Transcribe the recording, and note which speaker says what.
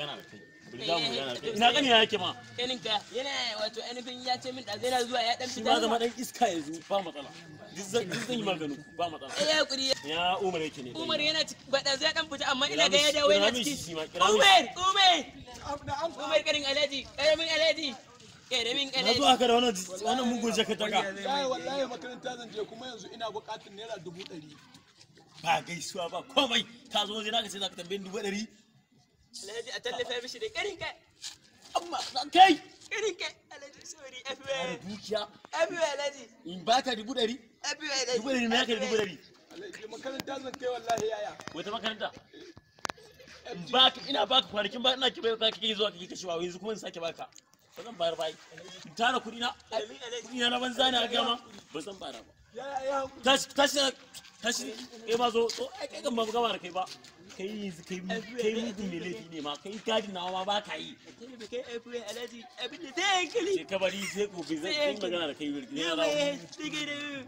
Speaker 1: magana da kai. Za mu magana da kai. Ina gani yake ma.
Speaker 2: Kaninka yana wato ainihin ya ce min da zai zuwa ya dan
Speaker 1: Shi
Speaker 2: fita.
Speaker 1: ma zama dan iska yanzu ba matsala. Duk zan yi maganin ku ba matsala.
Speaker 2: Ya hakuri.
Speaker 1: Ya Umar yake ne.
Speaker 2: Umar yana ba da zai dan fita amma ina ga ya dawo yana ciki.
Speaker 1: Umar.
Speaker 2: Umar karin Alhaji, karamin Alhaji.
Speaker 1: Na zo aka da wannan mugun jaka taka.
Speaker 3: Yayi wallahi makaranta zan je kuma yanzu ina buƙatar naira 100.
Speaker 1: Ba gaisuwa ba komai. Ka zo waje naka ce zaka tambaye 100.
Speaker 2: Alhaji a tallafa mishi da karinka.
Speaker 1: Amma kai
Speaker 2: Karinka Alhaji sorry
Speaker 1: da
Speaker 2: everywhere.
Speaker 1: dukiya
Speaker 2: Everywhere Alhaji.
Speaker 1: in baka 100.
Speaker 2: Everywhere Alhaji.
Speaker 1: 100 me yake da 100?
Speaker 3: Alhaji makaranta zan kai wallahi yaya.
Speaker 1: Wata makaranta? Baka ina baka kwanakin ba ina kibai ka kike zuwa kike kashewa yanzu kuma in sake baka. Ba zan bayar bai. In tara kudi na. Kudi na banza ne a gama. Ba zan bayar ba.
Speaker 3: Yaya
Speaker 1: Tashi kai ma zo ai kai kan ba gama da kai ba. Kai mugun mai laifi ne ma kai gadi nawa ma ba ka yi.
Speaker 2: Kai everywhere Alhaji. Abin da zai hankali.
Speaker 1: Sai ka bari sai gobe zai magana da kai.
Speaker 2: Yawa, take it.